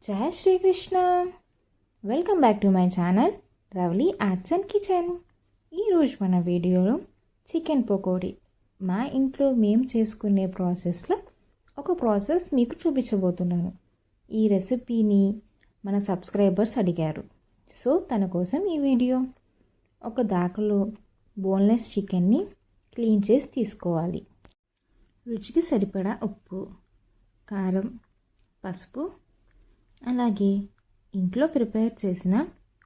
జై Srikrishna. Welcome back to my channel Ravali arts and kitchen. ఈరోజు మన వీడియోలో చికెన్ పకోడీ మా ఇంట్లో మేము చేసుకునే ప్రాసెస్లో ఒక ప్రాసెస్ మీకు చూపించబోతున్నాను. ఈ రెసిపీని మన సబ్స్క్రైబర్స్ అడిగారు, సో తన కోసం ఈ వీడియో. ఒక దాకలో బోన్లెస్ చికెన్ని క్లీన్ చేసి తీసుకోవాలి. రుచికి సరిపడా ఉప్పు, కారం, పసుపు, అలాగే ఇంట్లో ప్రిపేర్ చేసిన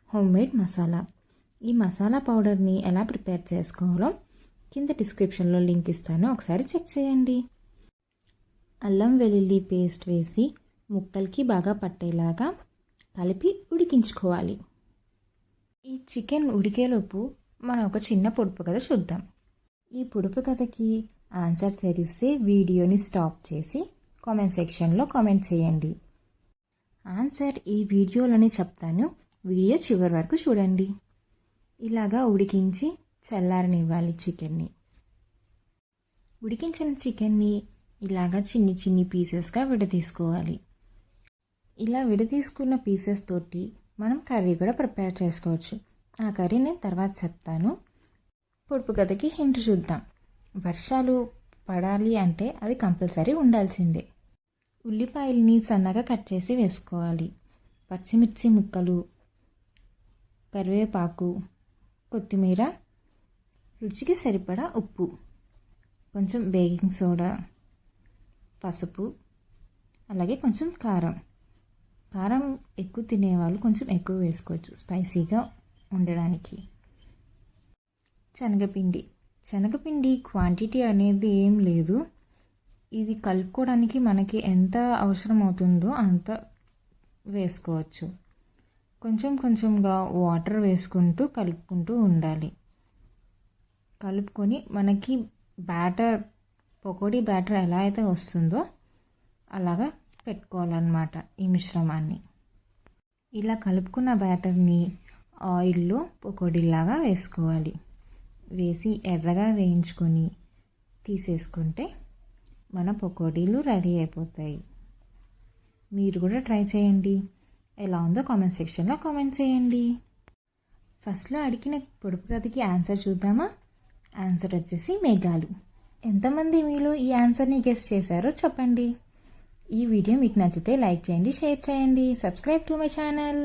హోమ్మేడ్ మసాలా. ఈ మసాలా పౌడర్ని ఎలా ప్రిపేర్ చేసుకోవాలో కింద డిస్క్రిప్షన్లో లింక్ ఇస్తాను, ఒకసారి చెక్ చేయండి. అల్లం వెల్లుల్లి పేస్ట్ వేసి ముక్కలకి బాగా పట్టేలాగా కలిపి ఉడికించుకోవాలి. ఈ చికెన్ ఉడికేలోపు మనం ఒక చిన్న పొడుపు కథ చూద్దాం. ఈ పొడుపు కథకి ఆన్సర్ తెలిస్తే వీడియోని స్టాప్ చేసి కామెంట్ సెక్షన్లో కామెంట్ చేయండి. ఆన్సర్ ఈ వీడియోలోనే చెప్తాను, వీడియో చివరి వరకు చూడండి. ఇలాగా ఉడికించి చల్లారనివ్వాలి చికెన్ని. ఉడికించిన చికెన్ని ఇలాగా చిన్ని చిన్ని పీసెస్గా విడదీసుకోవాలి. ఇలా విడదీసుకున్న పీసెస్ తోటి మనం కర్రీ కూడా ప్రిపేర్ చేసుకోవచ్చు. ఆ కర్రీ నేను తర్వాత చెప్తాను. పొడుపు కథకి హింట్ చూద్దాం. వర్షాలు పడాలి అంటే అవి కంపల్సరీ ఉండాల్సిందే. ఉల్లిపాయల్ని సన్నగా కట్ చేసి వేసుకోవాలి. పచ్చిమిర్చి ముక్కలు, కరివేపాకు, కొత్తిమీర, రుచికి సరిపడా ఉప్పు, కొంచెం బేకింగ్ సోడా, పసుపు, అలాగే కొంచెం కారం. కారం ఎక్కువ తినేవాళ్ళు కొంచెం ఎక్కువ వేసుకోవచ్చు స్పైసీగా ఉండడానికి. శనగపిండి క్వాంటిటీ అనేది ఏం లేదు. ఇది కలుపుకోవడానికి మనకి ఎంత అవసరం అవుతుందో అంత వేసుకోవచ్చు. కొంచెం కొంచెంగా వాటర్ వేసుకుంటూ కలుపుకుంటూ ఉండాలి. కలుపుకొని మనకి పకోడీ బ్యాటర్ ఎలా అయితే వస్తుందో అలాగా పెట్టుకోవాలన్నమాట ఈ మిశ్రమాన్ని. ఇలా కలుపుకున్న బ్యాటర్ని ఆయిల్లో పకోడీలాగా వేసుకోవాలి. వేసి ఎర్రగా వేయించుకొని తీసేసుకుంటే మన పకోడీలు రెడీ అయిపోతాయి. మీరు కూడా ట్రై చేయండి. ఎలా ఉందో కామెంట్ సెక్షన్లో కామెంట్ చేయండి. ఫస్ట్లో అడిగిన పొడుపు కథకి ఆన్సర్ చూద్దామా? ఆన్సర్ వచ్చేసి మేఘాలు. ఎంతమంది మీలో ఈ ఆన్సర్ని గెస్ చేశారో చెప్పండి. ఈ వీడియో మీకు నచ్చితే లైక్ చేయండి, షేర్ చేయండి, సబ్స్క్రైబ్ టు మై ఛానల్.